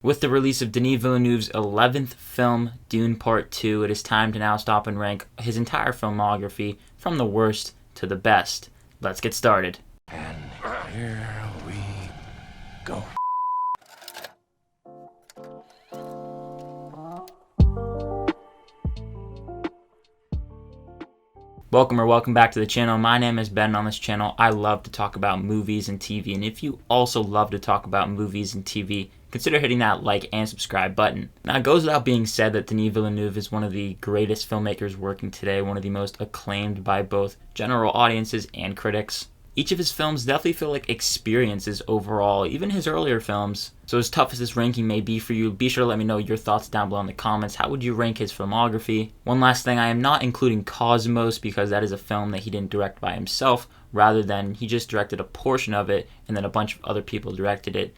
With the release of Denis Villeneuve's 11th film, Dune Part Two, it is time to now stop and rank his entire filmography from the worst to the best. Let's get started. And here we go. Welcome back to the channel. My name is Ben. On this channel, I love to talk about movies and TV, and if you also love to talk about movies and TV, consider hitting that like and subscribe button. Now, it goes without being said that Denis Villeneuve is one of the greatest filmmakers working today, one of the most acclaimed by both general audiences and critics. Each of his films definitely feel like experiences overall, even his earlier films. So as tough as this ranking may be for you, be sure to let me know your thoughts down below in the comments. How would you rank his filmography? One last thing, I am not including Cosmos because that is a film that he didn't direct by himself, rather than he just directed a portion of it and then a bunch of other people directed it.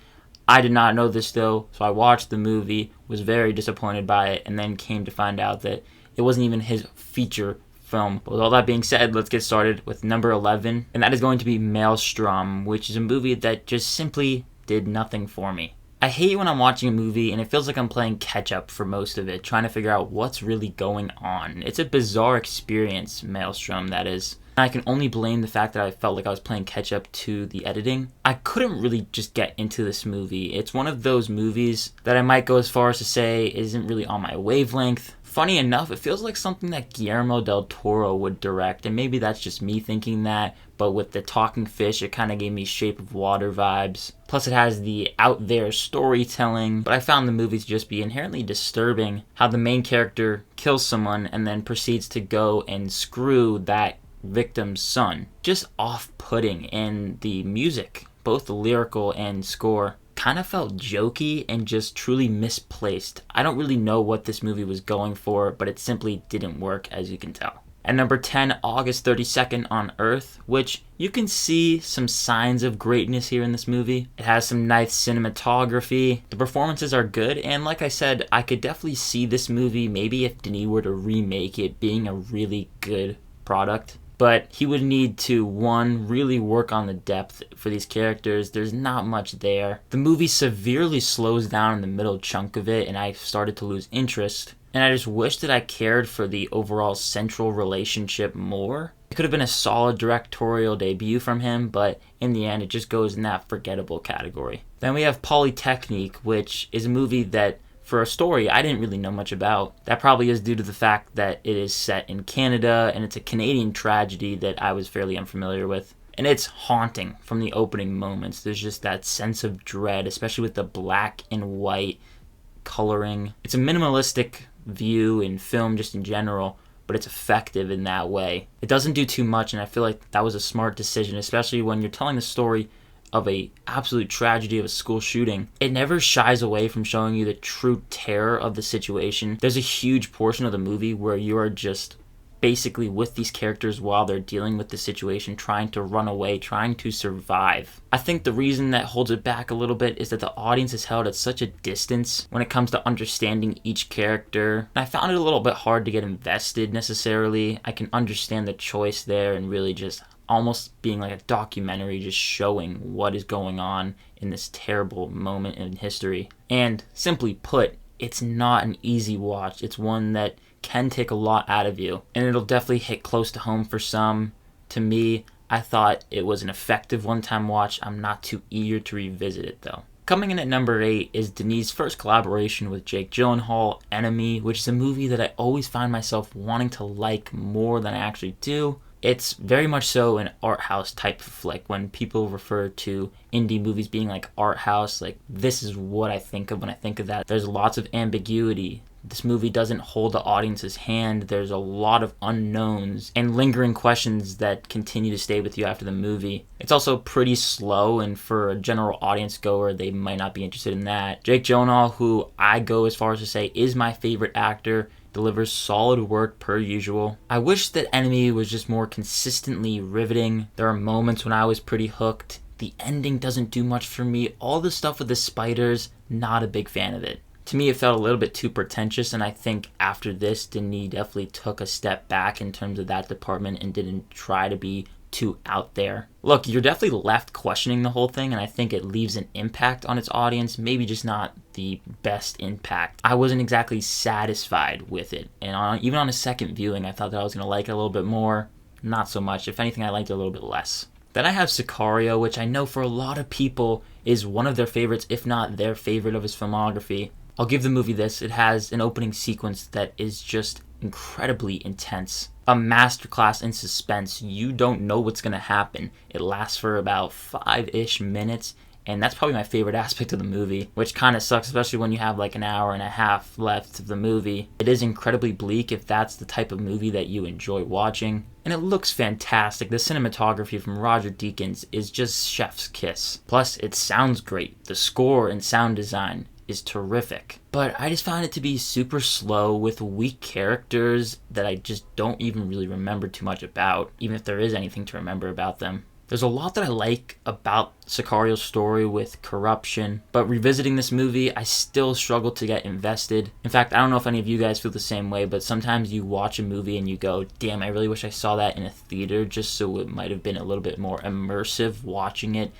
I did not know this though, so I watched the movie, was very disappointed by it, and then came to find out that it wasn't even his feature film. With all that being said, let's get started with number 11, and that is going to be Maelstrom, which is a movie that just simply did nothing for me. I hate when I'm watching a movie and it feels like I'm playing catch up for most of it, trying to figure out what's really going on. It's a bizarre experience, Maelstrom, that is. I can only blame the fact that I felt like I was playing catch up to the editing. I couldn't really just get into this movie. It's one of those movies that I might go as far as to say isn't really on my wavelength. Funny enough, it feels like something that Guillermo del Toro would direct, and maybe that's just me thinking that, but with the talking fish, it kind of gave me Shape of Water vibes. Plus it has the out there storytelling, but I found the movie to just be inherently disturbing. How the main character kills someone and then proceeds to go and screw that victim's son. Just off-putting, and the music, both the lyrical and score, kind of felt jokey and just truly misplaced. I don't really know what this movie was going for, but it simply didn't work, as you can tell. At number 10, August 32nd on Earth, which you can see some signs of greatness here in this movie. It has some nice cinematography. The performances are good, and like I said, I could definitely see this movie, maybe if Denis were to remake it, being a really good product. But he would need to, one, really work on the depth for these characters. There's not much there. The movie severely slows down in the middle chunk of it, and I started to lose interest. And I just wish that I cared for the overall central relationship more. It could have been a solid directorial debut from him, but in the end, it just goes in that forgettable category. Then we have Polytechnique, which is a movie that, for a story I didn't really know much about. That probably is due to the fact that it is set in Canada, and it's a Canadian tragedy that I was fairly unfamiliar with. And it's haunting from the opening moments. There's just that sense of dread, especially with the black and white coloring. It's a minimalistic view in film just in general, but it's effective in that way. It doesn't do too much, and I feel like that was a smart decision, especially when you're telling the story of a absolute tragedy of a school shooting. It never shies away from showing you the true terror of the situation. There's a huge portion of the movie where you are just basically with these characters while they're dealing with the situation, trying to run away, trying to survive. I think the reason that holds it back a little bit is that the audience is held at such a distance when it comes to understanding each character. And I found it a little bit hard to get invested necessarily. I can understand the choice there and really just almost being like a documentary, just showing what is going on in this terrible moment in history. And simply put, it's not an easy watch. It's one that can take a lot out of you, and it'll definitely hit close to home for some. To me, I thought it was an effective one-time watch. I'm not too eager to revisit it though. Coming in at number 8 is Denis' first collaboration with Jake Gyllenhaal, Enemy, which is a movie that I always find myself wanting to like more than I actually do. It's very much so an art house type of flick. When people refer to indie movies being like art house, like this is what I think of when I think of that. There's lots of ambiguity. This movie doesn't hold the audience's hand. There's a lot of unknowns and lingering questions that continue to stay with you after the movie. It's also pretty slow, and for a general audience goer, they might not be interested in that. Jake Gyllenhaal, who I go as far as to say is my favorite actor, delivers solid work per usual. I wish that Enemy was just more consistently riveting. There are moments when I was pretty hooked. The ending doesn't do much for me. All the stuff with the spiders, not a big fan of it. To me, it felt a little bit too pretentious, and I think after this, Denis definitely took a step back in terms of that department and didn't try to be too out there. Look, you're definitely left questioning the whole thing, and I think it leaves an impact on its audience, maybe just not the best impact. I wasn't exactly satisfied with it, and even on a second viewing, I thought that I was going to like it a little bit more. Not so much. If anything, I liked it a little bit less. Then I have Sicario, which I know for a lot of people is one of their favorites, if not their favorite of his filmography. I'll give the movie this. It has an opening sequence that is just incredibly intense. A masterclass in suspense. You don't know what's going to happen. It lasts for about 5-ish minutes, and that's probably my favorite aspect of the movie, which kind of sucks, especially when you have like an hour and a half left of the movie. It is incredibly bleak if that's the type of movie that you enjoy watching. And it looks fantastic. The cinematography from Roger Deakins is just chef's kiss. Plus, it sounds great. The score and sound design is terrific. But I just found it to be super slow with weak characters that I just don't even really remember too much about, even if there is anything to remember about them. There's a lot that I like about Sakario's story with corruption, but revisiting this movie, I still struggle to get invested. In fact, I don't know if any of you guys feel the same way, but sometimes you watch a movie and you go, damn, I really wish I saw that in a theater, just so it might have been a little bit more immersive watching it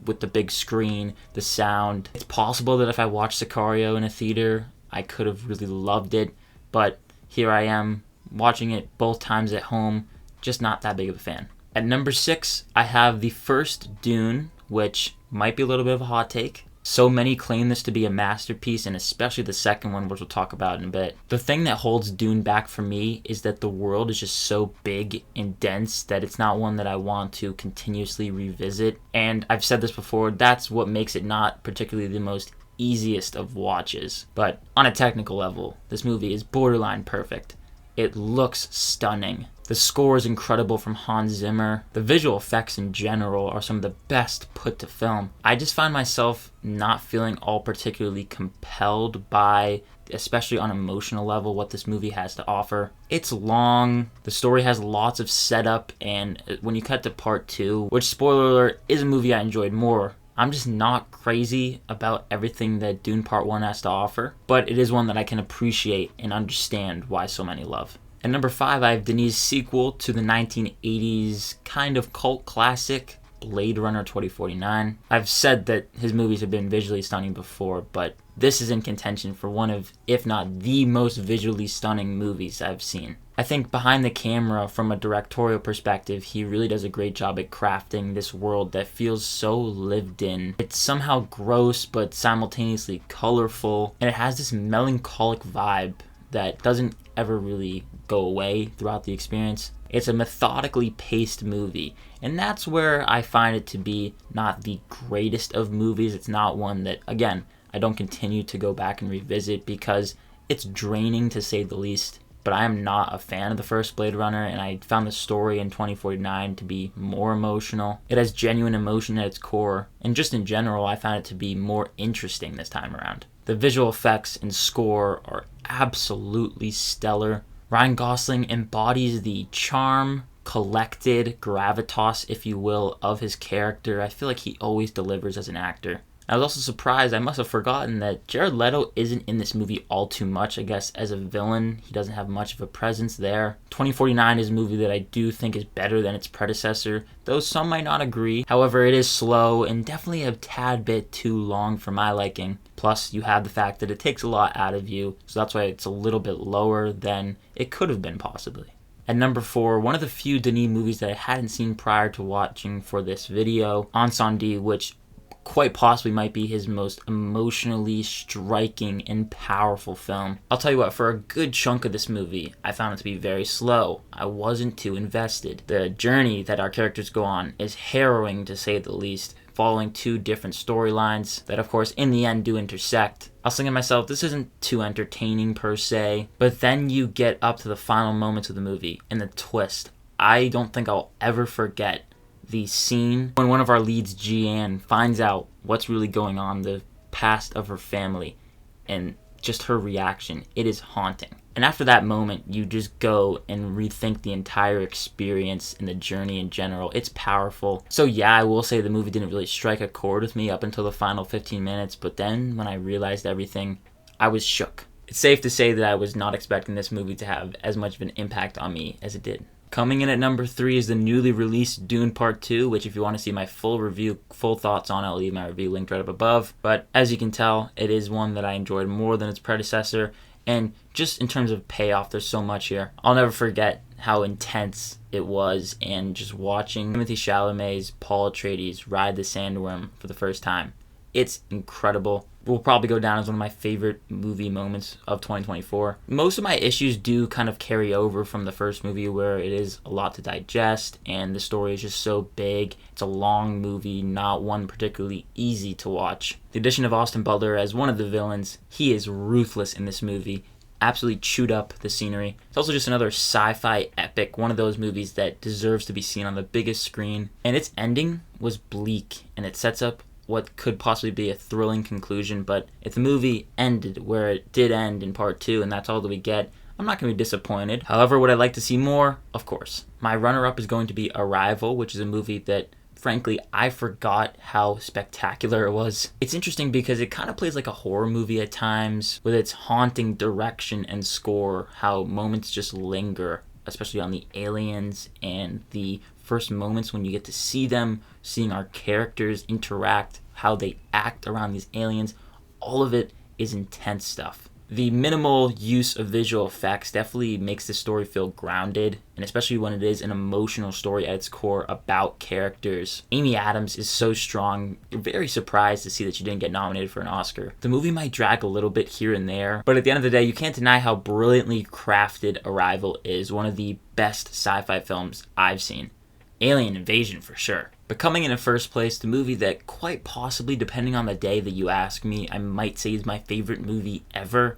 with the big screen, the sound. It's possible that if I watched Sicario in a theater, I could have really loved it, but here I am watching it both times at home, just not that big of a fan. At number 6, I have the first Dune, which might be a little bit of a hot take. So many claim this to be a masterpiece, and especially the second one, which we'll talk about in a bit. The thing that holds Dune back for me is that the world is just so big and dense that it's not one that I want to continuously revisit. And I've said this before, that's what makes it not particularly the most easiest of watches. But on a technical level, this movie is borderline perfect. It looks stunning. The score is incredible from Hans Zimmer. The visual effects in general are some of the best put to film. I just find myself not feeling all particularly compelled by, especially on an emotional level, what this movie has to offer. It's long, the story has lots of setup, and when you cut to part 2, which, spoiler alert, is a movie I enjoyed more, I'm just not crazy about everything that Dune Part 1 has to offer, but it is one that I can appreciate and understand why so many love. At number 5, I have Denis' sequel to the 1980s kind of cult classic, Blade Runner 2049. I've said that his movies have been visually stunning before, but this is in contention for one of, if not the most visually stunning movies I've seen. I think behind the camera, from a directorial perspective, he really does a great job at crafting this world that feels so lived in. It's somehow gross, but simultaneously colorful, and it has this melancholic vibe that doesn't ever really go away throughout the experience. It's a methodically paced movie, and that's where I find it to be not the greatest of movies. It's not one that, again, I don't continue to go back and revisit because it's draining to say the least. But I am not a fan of the first Blade Runner, and I found the story in 2049 to be more emotional. It has genuine emotion at its core, and just in general, I found it to be more interesting this time around. The visual effects and score are absolutely stellar. Ryan Gosling embodies the charm, collected gravitas, if you will, of his character. I feel like he always delivers as an actor. I was also surprised, I must have forgotten that Jared Leto isn't in this movie all too much, I guess, as a villain. He doesn't have much of a presence there. 2049 is a movie that I do think is better than its predecessor, though some might not agree. However, it is slow and definitely a tad bit too long for my liking. Plus, you have the fact that it takes a lot out of you, so that's why it's a little bit lower than it could have been possibly. At number 4, one of the few Denis movies that I hadn't seen prior to watching for this video, Incendies, which quite possibly might be his most emotionally striking and powerful film. I'll tell you what, for a good chunk of this movie, I found it to be very slow. I wasn't too invested. The journey that our characters go on is harrowing, to say the least, following 2 different storylines that, of course, in the end do intersect. I was thinking to myself, this isn't too entertaining per se, but then you get up to the final moments of the movie, and the twist. I don't think I'll ever forget the scene when one of our leads, Jeanne, finds out what's really going on, the past of her family, and just her reaction. It is haunting. And after that moment, you just go and rethink the entire experience and the journey in general. It's powerful. So yeah, I will say the movie didn't really strike a chord with me up until the final 15 minutes, but then when I realized everything, I was shook. It's safe to say that I was not expecting this movie to have as much of an impact on me as it did. Coming in at number 3 is the newly released Dune Part 2, which if you want to see my full review, full thoughts on it, I'll leave my review linked right up above. But as you can tell, it is one that I enjoyed more than its predecessor. And just in terms of payoff, there's so much here. I'll never forget how intense it was, and just watching Timothée Chalamet's Paul Atreides ride the sandworm for the first time. It's incredible. Will probably go down as one of my favorite movie moments of 2024. Most of my issues do kind of carry over from the first movie, where it is a lot to digest and the story is just so big. It's a long movie, not one particularly easy to watch. The addition of Austin Butler as one of the villains, he is ruthless in this movie. Absolutely chewed up the scenery. It's also just another sci-fi epic, one of those movies that deserves to be seen on the biggest screen. And its ending was bleak, and it sets up what could possibly be a thrilling conclusion. But if the movie ended where it did end in part 2, and that's all that we get, I'm not going to be disappointed. However, would I like to see more? Of course. My runner-up is going to be Arrival, which is a movie that, frankly, I forgot how spectacular it was. It's interesting because it kind of plays like a horror movie at times, with its haunting direction and score, how moments just linger, especially on the aliens and the first moments when you get to see them, seeing our characters interact, how they act around these aliens. All of it is intense stuff. The minimal use of visual effects definitely makes the story feel grounded, and especially when it is an emotional story at its core about characters. Amy Adams is so strong. You're very surprised to see that she didn't get nominated for an Oscar. The movie might drag a little bit here and there, but at the end of the day, you can't deny how brilliantly crafted Arrival is. One of the best sci-fi films I've seen. Alien invasion for sure. But coming in at first place, the movie that quite possibly, depending on the day that you ask me, I might say is my favorite movie ever,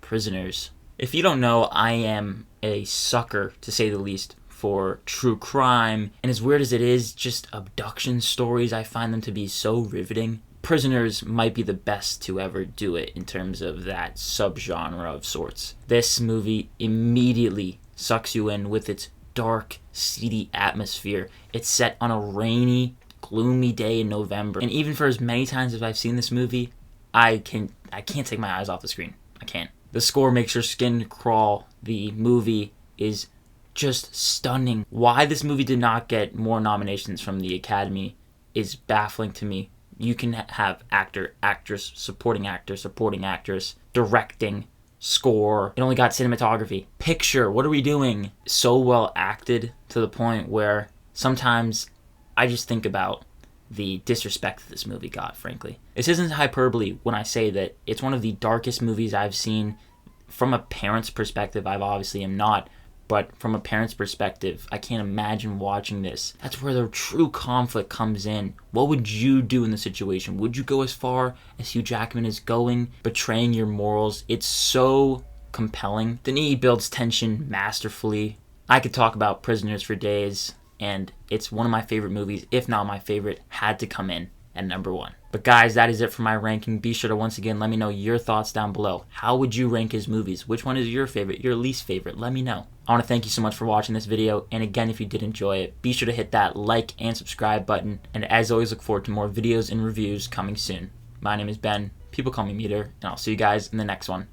Prisoners. If you don't know, I am a sucker, to say the least, for true crime. And as weird as it is, just abduction stories, I find them to be so riveting. Prisoners might be the best to ever do it in terms of that subgenre of sorts. This movie immediately sucks you in with its dark, seedy atmosphere. It's set on a rainy, gloomy day in November. And even for as many times as I've seen this movie, I can't take my eyes off the screen. I can't. The score makes your skin crawl. The movie is just stunning. Why this movie did not get more nominations from the Academy is baffling to me. You can have actor, actress, supporting actress, directing, score. It only got cinematography. Picture, what are we doing? So well acted to the point where sometimes I just think about the disrespect that this movie got, frankly. This isn't hyperbole when I say that it's one of the darkest movies I've seen. From a parent's perspective, I obviously am not, but from a parent's perspective, I can't imagine watching this. That's where the true conflict comes in. What would you do in the situation? Would you go as far as Hugh Jackman is going, betraying your morals? It's so compelling. Denis builds tension masterfully. I could talk about Prisoners for days, and it's one of my favorite movies, if not my favorite. Had to come in at number 1. But guys, that is it for my ranking. Be sure to once again let me know your thoughts down below. How would you rank his movies? Which one is your favorite, your least favorite? Let me know. I want to thank you so much for watching this video, and again, if you did enjoy it, be sure to hit that like and subscribe button, and as always, look forward to more videos and reviews coming soon. My name is Ben, people call me Meter, and I'll see you guys in the next one.